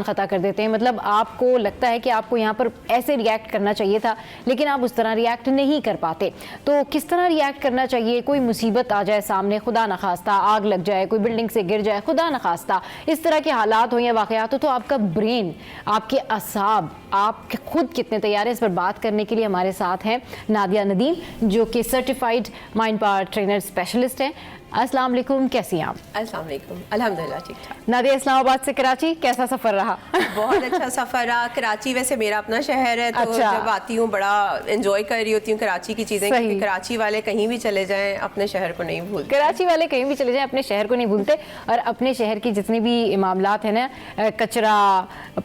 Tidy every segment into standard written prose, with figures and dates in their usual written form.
निशान खता कर देते हैं। मतलब आपको लगता है कि आपको यहाँ पर ऐसे रिएक्ट करना चाहिए था, लेकिन आप उस तरह रिएक्ट नहीं कर पाते। तो किस तरह रिएक्ट करना चाहिए? कोई मुसीबत आ जाए सामने, खुदा न खास्ता आग लग जाए, कोई बिल्डिंग से गिर जाए, खुदा न खास्ता इस तरह के हालात हो या वाक़यात हो, तो आपका ब्रेन, आपके असाब, आप खुद कितने तैयार हैं? इस पर बात करने के लिए हमारे साथ हैं नादिया नदीम, जो कि certified mind power trainer specialist हैं। अस्सलाम वालेकुम, कैसी हैं आप? अस्सलाम वालेकुम, अल्हम्दुलिल्लाह ठीक ठाक। नादिया, इस्लामाबाद से कराची कैसा सफ़र रहा? बहुत अच्छा सफ़र रहा। कराची वैसे मेरा अपना शहर है, तो अच्छा। जब आती हूँ बड़ा एंजॉय कर रही होती हूँ कराची की चीज़ें, क्योंकि कराची वाले कहीं भी चले जाएं अपने शहर को नहीं भूलते। कराची वाले कहीं भी चले जाएं अपने शहर को नहीं भूलते, और अपने शहर की जितनी भी मामलात हैं ना, कचरा,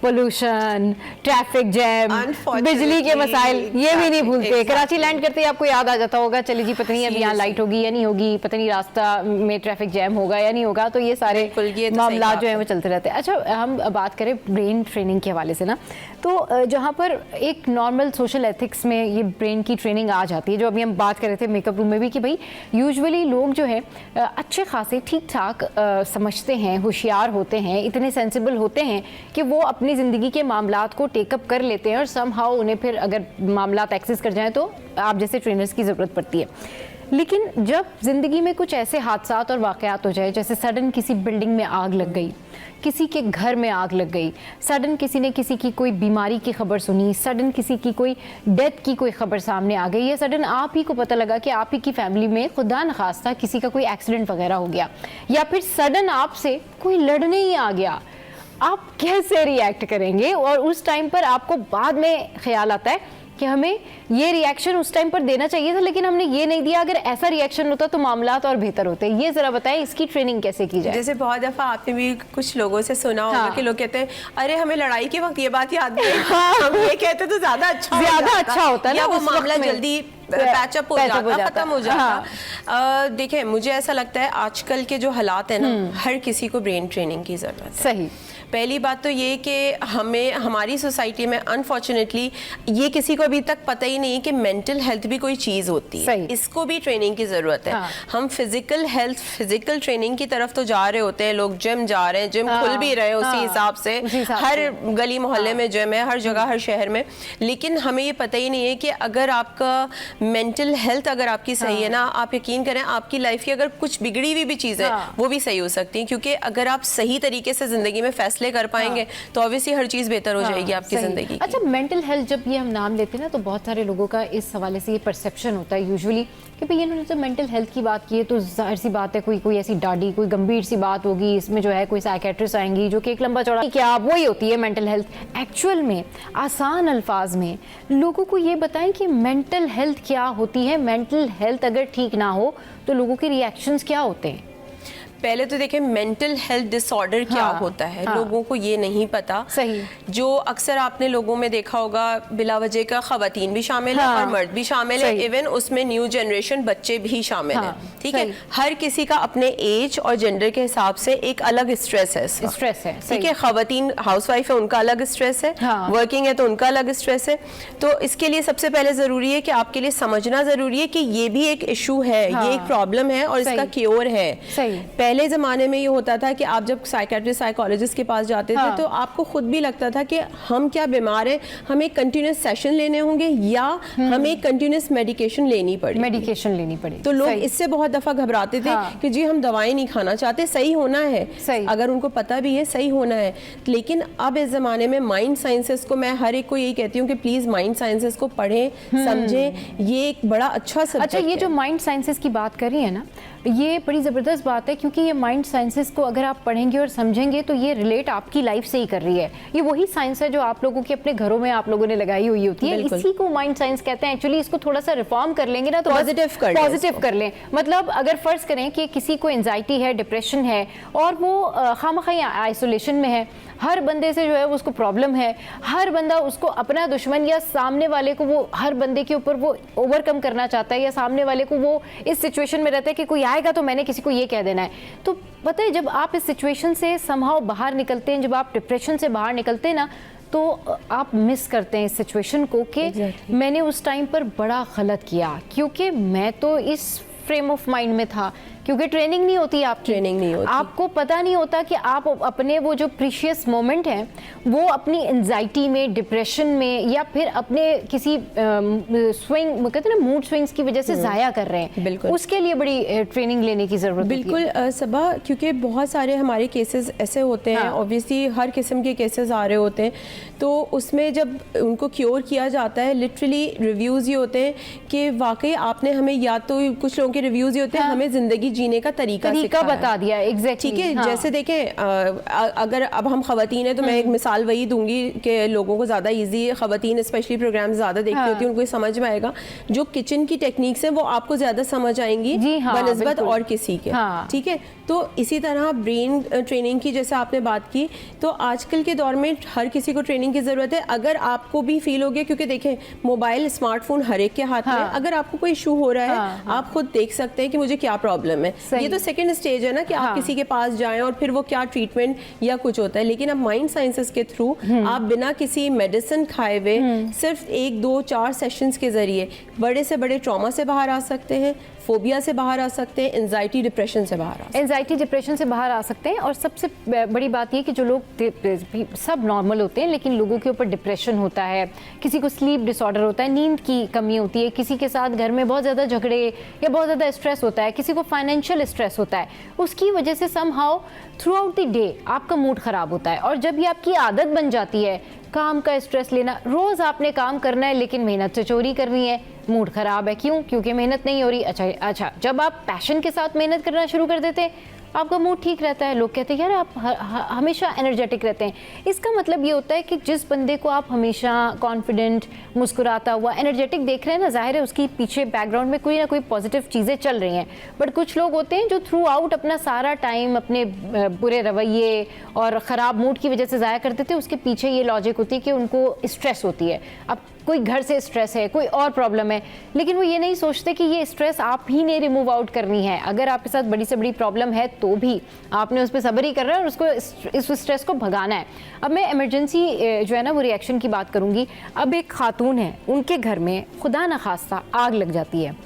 पोल्यूशन, ट्रैफिक जैम, बिजली के मसाइल, ये भी नहीं भूलते। कराची लैंड करते ही आपको याद आ जाता होगा, चलिए जी पता नहीं अभी यहाँ लाइट होगी या नहीं होगी, पता नहीं रास्ता में ट्रैफिक जैम होगा या नहीं होगा। तो ये सारे मामला जो है वो चलते रहते हैं। अच्छा, हम बात करें ब्रेन ट्रेनिंग के हवाले से ना, तो जहाँ पर एक नॉर्मल सोशल एथिक्स में ये ब्रेन की ट्रेनिंग आ जाती है, जो अभी हम बात कर रहे थे मेकअप रूम में भी, कि भाई यूजुअली लोग जो है अच्छे खासे ठीक ठाक समझते हैं, होशियार होते हैं, इतने सेंसिबल होते हैं कि वो अपनी ज़िंदगी के मामलात को टेकअप कर लेते हैं, और समहाउ उन्हें फिर अगर मामलात एक्सेस कर जाएँ तो आप जैसे ट्रेनर्स की ज़रूरत पड़ती है। लेकिन जब ज़िंदगी में कुछ ऐसे हादसात और वाक़यात हो जाए, जैसे सडन किसी बिल्डिंग में आग लग गई, किसी के घर में आग लग गई, सडन किसी ने किसी की कोई बीमारी की खबर सुनी, सडन किसी की कोई डेथ की कोई खबर सामने आ गई, या सडन आप ही को पता लगा कि आप ही की फैमिली में खुदा न खास्ता किसी का कोई एक्सीडेंट वगैरह हो गया, या फिर सडन आपसे कोई लड़ने ही आ गया, आप कैसे रिएक्ट करेंगे? और उस टाइम पर आपको बाद में ख्याल आता है कि हमें ये रिएक्शन उस टाइम पर देना चाहिए था, लेकिन हमने ये नहीं दिया, अगर ऐसा रिएक्शन होता तो मामलात और बेहतर होते। ये जरा बताएं, इसकी ट्रेनिंग कैसे की जाए? जैसे बहुत दफ़ा आपने भी कुछ लोगों से सुना होगा कि लोग कहते हैं अरे हमें लड़ाई के वक्त ये बात याद नहीं, हम ये कहते तो ज़्यादा अच्छा होता है, वो मामला जल्दी पैचअप हो जाता, खत्म हो जाता। देखें, मुझे ऐसा लगता है आजकल के जो हालात है ना, हर किसी को ब्रेन ट्रेनिंग की ज़रूरत है। सही। पहली बात तो ये कि हमें हमारी सोसाइटी में अनफॉर्चुनेटली ये किसी को अभी तक पता ही नहीं है कि मेंटल हेल्थ भी कोई चीज़ होती है, इसको भी ट्रेनिंग की ज़रूरत है। हम फिजिकल हेल्थ, फिजिकल ट्रेनिंग की तरफ तो जा रहे होते हैं, लोग जिम जा रहे हैं, जिम खुल भी रहे हैं उसी हिसाब से, हर गली मोहल्ले में जिम है, हर जगह, हर शहर में। लेकिन हमें ये पता ही नहीं है कि अगर आपका मेंटल हेल्थ अगर आपकी सही है ना, आप यकीन करें आपकी लाइफ की अगर कुछ बिगड़ी हुई भी चीज़ है वो भी सही हो सकती है, क्योंकि अगर आप सही तरीके से ज़िंदगी में फैसले कर पाएंगे तो ऑब्वियसली हर चीज बेहतर हो जाएगी आपकी जिंदगी। अच्छा, मेंटल हेल्थ जब ये हम नाम लेते हैं ना, तो बहुत सारे लोगों का इस हवाले से ये परसेप्शन होता है यूजुअली कि भाई इन्होंने जब मेंटल हेल्थ की बात की है तो जाहिर सी बात है कोई ऐसी डाडी, कोई गंभीर सी बात होगी, इसमें जो है कोई साइकेट्रिस्ट आएंगी जो कि एक लंबा चौड़ा, क्या वही होती है मेंटल हेल्थ? एक्चुअल में आसान अल्फाज में लोगों को ये बताएं कि मेंटल हेल्थ क्या होती है, मेंटल हेल्थ अगर ठीक ना हो तो लोगों के रिएक्शंस क्या होते हैं? पहले तो देखें मेंटल हेल्थ डिसऑर्डर क्या होता है, लोगों को ये नहीं पता। सही। जो अक्सर आपने लोगों में देखा होगा बिला वजह का खवातीन भी शामिल है और मर्द भी शामिल है, इवन उसमें न्यू जनरेशन बच्चे भी शामिल हैं। ठीक है, हर किसी का अपने एज और जेंडर के हिसाब से एक अलग स्ट्रेस है। ठीक है, खवातीन हाउसवाइफ है उनका अलग स्ट्रेस है, वर्किंग है तो उनका अलग स्ट्रेस है। तो इसके लिए सबसे पहले जरूरी है कि आपके लिए समझना जरूरी है कि ये भी एक इशू है, ये एक प्रॉब्लम है और इसका क्योर है। पहले ज़माने में ये होता था कि आप जब साइकेट्रिस्ट, साइकोलॉजिस्ट के पास जाते थे तो आपको खुद भी लगता था कि हम क्या बीमार हैं, हमें कंटिन्यूस सेशन लेने होंगे या हमें कंटिन्यूस मेडिकेशन लेनी पड़ेगी। तो लोग इससे बहुत दफ़ा घबराते थे कि जी हम दवाएं नहीं खाना चाहते, सही होना है, अगर उनको पता भी है सही होना है। लेकिन अब इस ज़माने में माइंड साइंसेस को मैं हर एक को यही कहती हूँ कि प्लीज़ माइंड साइंसेस को पढ़ें, समझें, ये एक बड़ा अच्छा सब्जेक्ट है। अच्छा, ये जो माइंड साइंसेस की बात कर रही है ना, ये बड़ी ज़बरदस्त बात है, क्योंकि ये माइंड साइंसेस को अगर आप पढ़ेंगे और समझेंगे तो ये रिलेट आपकी लाइफ से ही कर रही है। ये वही साइंस है जो आप लोगों के अपने घरों में आप लोगों ने लगाई हुई होती है, इसी को माइंड साइंस कहते हैं। एक्चुअली इसको थोड़ा सा रिफॉर्म कर लेंगे ना तो पॉजिटिव कर लें। मतलब अगर फर्ज करें कि किसी को एंजाइटी है, डिप्रेशन है और वो खामखा आइसोलेशन में है, हर बंदे से जो है उसको प्रॉब्लम है, हर बंदा उसको अपना दुश्मन या सामने वाले को वो हर बंदे के ऊपर वो ओवरकम करना चाहता है, या सामने वाले को वो इस सिचुएशन में रहता है कि कोई आएगा तो मैंने किसी को ये कह देना है। तो पता है जब आप इस सिचुएशन से समहाउ बाहर निकलते हैं, जब आप डिप्रेशन से बाहर निकलते हैं ना, तो आप मिस करते हैं इस सिचुएशन को कि मैंने उस टाइम पर बड़ा गलत किया, क्योंकि मैं तो इस फ्रेम ऑफ माइंड में था क्योंकि ट्रेनिंग नहीं होती, आप ट्रेनिंग नहीं होती, आपको पता नहीं होता कि आप अपने वो जो प्रीशियस मोमेंट हैं वो अपनी एंजाइटी में, डिप्रेशन में, या फिर अपने किसी स्विंग, कहते हैं ना, मूड स्विंग्स की वजह से जाया कर रहे हैं। बिल्कुल, उसके लिए बड़ी ट्रेनिंग लेने की जरूरत है। बिल्कुल सबा, क्योंकि बहुत सारे हमारे केसेस ऐसे होते हैं, ऑब्वियसली हर किस्म के केसेस आ रहे होते हैं, तो उसमें जब उनको क्योर किया जाता है, लिटरली रिव्यूज़ ये होते हैं कि वाकई आपने हमें, या तो कुछ लोगों के रिव्यूज़ ये होते हैं हमें ज़िंदगी जीने का तरीका बता दिया। एग्जैक्टली, ठीक है। जैसे देखें, अगर अब हम खवातीन हैं तो मैं एक मिसाल वही दूंगी कि लोगों को ज़्यादा ईजी है, खवातीन स्पेशली प्रोग्राम ज़्यादा देखती होती हैं, उनको समझ में आएगा। जो किचन की टेक्निक्स हैं वो आपको ज़्यादा समझ आएंगी बनिस्बत और किसी के, ठीक है। तो इसी तरह ब्रेन ट्रेनिंग की जैसे आपने बात की, तो आजकल के दौर में हर किसी को ट्रेनिंग की ज़रूरत है। अगर आपको भी फील हो गया, क्योंकि देखें मोबाइल, स्मार्टफोन हर एक के हाथ में, अगर आपको कोई इशू हो रहा है आप खुद देख सकते हैं कि मुझे क्या प्रॉब्लम है। ये तो सेकंड स्टेज है ना कि आप किसी के पास जाएं और फिर वो क्या ट्रीटमेंट या कुछ होता है, लेकिन अब माइंड साइंसेस के थ्रू आप बिना किसी मेडिसिन खाए हुए सिर्फ 1, 2, 4 सेशंस के जरिए बड़े से बड़े ट्रॉमा से बाहर आ सकते हैं, फोबिया से बाहर आ सकते हैं, एंजाइटी डिप्रेशन से बाहर आ सकते हैं। और सबसे बड़ी बात ये कि जो लोग सब नॉर्मल होते हैं, लेकिन लोगों के ऊपर डिप्रेशन होता है, किसी को स्लीप डिसऑर्डर होता है, नींद की कमी होती है, किसी के साथ घर में बहुत ज़्यादा झगड़े या बहुत ज़्यादा स्ट्रेस होता है, किसी को फाइनेंशियल स्ट्रेस होता है, उसकी वजह से somehow through out the day आपका मूड ख़राब होता है। और जब ये आपकी आदत बन जाती है काम का स्ट्रेस लेना, रोज़ आपने काम करना है लेकिन मेहनत से चोरी करनी है, मूड ख़राब है, क्यों? क्योंकि मेहनत नहीं हो रही। अच्छा, जब आप पैशन के साथ मेहनत करना शुरू कर देते हैं आपका मूड ठीक रहता है, लोग कहते हैं यार आप हमेशा एनर्जेटिक रहते हैं। इसका मतलब ये होता है कि जिस बंदे को आप हमेशा कॉन्फिडेंट, मुस्कुराता हुआ, एनर्जेटिक देख रहे हैं ना, जाहिर है उसकी पीछे बैकग्राउंड में कोई ना कोई पॉजिटिव चीज़ें चल रही हैं। बट कुछ लोग होते हैं जो थ्रू आउट अपना सारा टाइम अपने बुरे रवैये और ख़राब मूड की वजह से ज़ाया कर देते हैं। उसके पीछे ये लॉजिक होती है कि उनको स्ट्रेस होती है, अब कोई घर से स्ट्रेस है, कोई और प्रॉब्लम है, लेकिन वो ये नहीं सोचते कि ये स्ट्रेस आप ही ने रिमूव आउट करनी है। अगर आपके साथ बड़ी से बड़ी प्रॉब्लम है तो भी आपने उस पर सब्र ही करना है और उसको इस स्ट्रेस को भगाना है। अब मैं इमरजेंसी जो है ना वो रिएक्शन की बात करूंगी। अब एक खातून है, उनके घर में खुदा न खास्ता आग लग जाती है,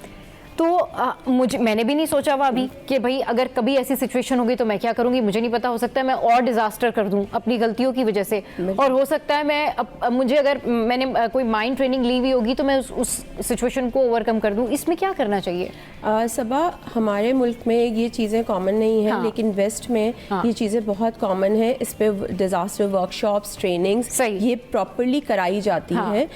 तो मैंने भी नहीं सोचा हुआ अभी कि भाई अगर कभी ऐसी सिचुएशन होगी तो मैं क्या करूंगी, मुझे नहीं पता। हो सकता है मैं और डिजास्टर कर दूं अपनी गलतियों की वजह से, और हो सकता है मैं मुझे अगर मैंने कोई माइंड ट्रेनिंग ली हुई होगी तो मैं उस सिचुएशन को ओवरकम कर दूं। इसमें क्या करना चाहिए? सबा, हमारे मुल्क में ये चीज़ें कॉमन नहीं है, लेकिन वेस्ट में ये चीज़ें बहुत कॉमन है। इस पे डिजास्टर वर्कशॉप्स, ट्रेनिंग्स ये प्रॉपरली कराई जाती हैं।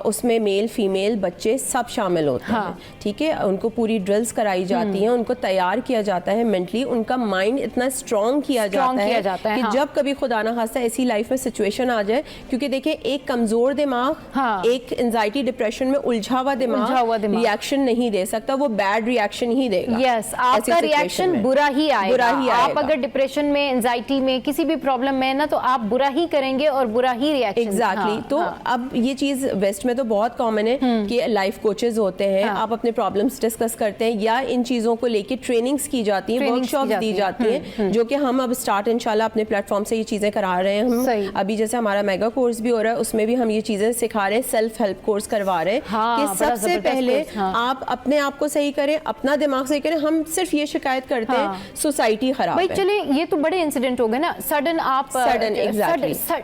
उसमें मेल फीमेल बच्चे सब शामिल होते हैं, ठीक है। उनको पूरी ड्रिल्स कराई जाती हैं, उनको तैयार किया जाता है मेंटली, उनका माइंड इतना स्ट्रॉन्ग किया जाता है कि जब कभी खुदा ना खास्ता ऐसी लाइफ में सिचुएशन आ जाए, क्योंकि देखिए एक कमजोर दिमाग, एक एंजाइटी डिप्रेशन में उलझा हुआ दिमाग रिएक्शन नहीं दे सकता, वो बैड रिएक्शन ही देगा। यस, आपका रिएक्शन बुरा ही आएगा। आप अगर डिप्रेशन में, एंजाइटी में, किसी भी प्रॉब्लम में है ना, तो आप बुरा ही करेंगे और बुरा ही रिएक्शन। एग्जैक्टली। तो अब ये चीज वेस्ट में तो बहुत कॉमन है कि लाइफ कोचेज होते हैं, आप अपने प्रॉब्लम्स डिस्कस करते हैं, या इन चीजों को लेके ट्रेनिंग्स की जाती हैं, वर्कशॉप्स दी जाती हैं, जो कि हम अब स्टार्ट इंशाल्लाह अपने प्लेटफॉर्म से ये चीजें करा रहे हैं। हम अभी जैसे हमारा मेगा कोर्स भी हो रहा है, उसमें भी हम ये चीजें सिखा रहे हैं, सेल्फ हेल्प कोर्स करवा रहे हैं कि सबसे पहले आप अपने आप को सही करें, अपना दिमाग सही करें। हम सिर्फ ये शिकायत करते हैं सोसाइटी खराब है। चले ये तो बड़े इंसिडेंट हो गए ना, सडन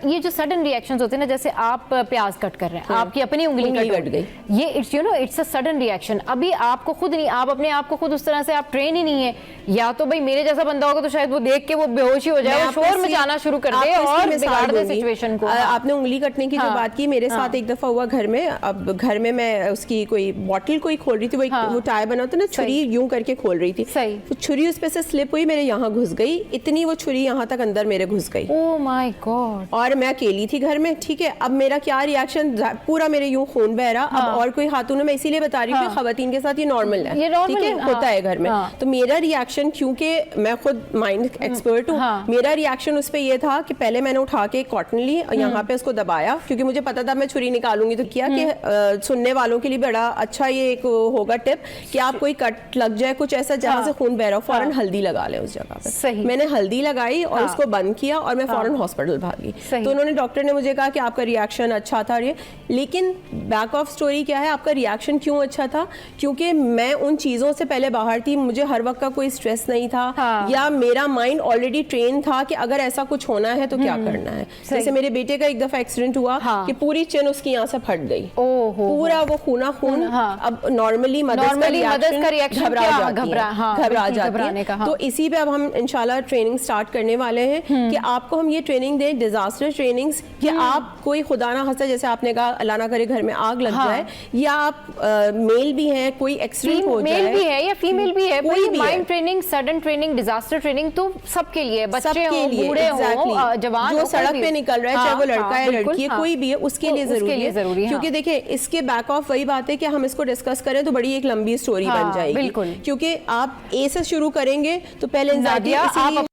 ये जो सडन रिएक्शंस होते हैं ना, जैसे आप प्याज कट कर रहे हैं, आपकी अपनी उंगली कट गई, ये इट्स अ सडन रिएक्शन। अभी आपको खुद नहीं, आप अपने आप को खुद उस तरह से आप ट्रेन ही नहीं है, या तो भाई मेरे जैसा बंदा होगा तो शायद वो देख के वो बेहोश ही हो जाए, शोर मचाना शुरू कर दे और बिगाड़ दे सिचुएशन को। आपने उंगली कटने की जो बात की, मेरे साथ एक दफा हुआ घर में। अब घर में मैं उसकी कोई बॉटल कोई खोल रही थी, वो टायर बना होता ना, छुरी यूं करके खोल रही थी, वो छुरी उस पे से स्लिप हुई, मेरे यहाँ घुस गई, इतनी वो छुरी यहाँ तक अंदर मेरे घुस गई। Oh my God. और मैं अकेली थी घर में, ठीक है। अब मेरा क्या रिएक्शन, पूरा मेरे यूं खून बह रहा। अब और कोई खातून है, मैं इसीलिए बता रही हूँ खवातीन के साथ ये नॉर्मल है, ठीक है, होता है घर में। तो मेरा रिएक्शन, क्योंकि मैं खुद माइंड एक्सपर्ट हूँ, मेरा रिएक्शन उस पे ये था कि पहले मैंने उठा के कॉटन ली और यहाँ पे उसको दबाया, क्योंकि मुझे पता था मैं छुरी निकालूंगी। तो किया कि सुनने वालों के लिए बड़ा अच्छा ये एक होगा टिप कि आप कोई कट लग जाए कुछ ऐसा जहाँ से खून बह रहा हो, फौरन हल्दी लगा ले उस जगह पे। मैंने हल्दी लगाई और उसको बंद किया और मैं फौरन हॉस्पिटल भागी। तो उन्होंने, डॉक्टर ने मुझे कहा कि आपका रिएक्शन अच्छा था। लेकिन बैक ऑफ स्टोरी क्या है, आपका रिएक्शन क्यों अच्छा था? क्योंकि मैं उन चीज़ों से पहले बाहर थी, मुझे हर वक्त का कोई स्ट्रेस नहीं था, या मेरा माइंड ऑलरेडी ट्रेन था कि अगर ऐसा कुछ होना है तो क्या करना है। जैसे मेरे बेटे का एक दफ़ा एक्सीडेंट हुआ कि पूरी चिन उसकी यहाँ से फट गई, पूरा वो खून। अब नॉर्मली मदर्स का रिएक्शन घबरा जाती है। तो इसी पे अब हम इंशाल्लाह ट्रेनिंग स्टार्ट करने वाले हैं कि आपको हम ये ट्रेनिंग दें, डिजास्टर ट्रेनिंग्स, कि आप कोई खुदा ना खास्ता, जैसे आपने कहा अल्लाह ना करे घर में आग लग जाए, या आप मेल भी हैं, कोई एक्सीडेंट हो जाए, मेल भी है या फीमेल भी है, कोई mind training, sudden training, disaster training तो सबके लिए, बच्चे हो, बूढ़े हो, जवान, जो सड़क पे निकल रहा है, चाहे वो लड़का है लड़की है, कोई भी है, उसके लिए जरूरी है। क्योंकि देखिए इसके बैक ऑफ वही बात है कि हम इसको डिस्कस करें तो बड़ी एक लंबी स्टोरी बन जाएगी, क्योंकि आप ए से शुरू करेंगे तो पहले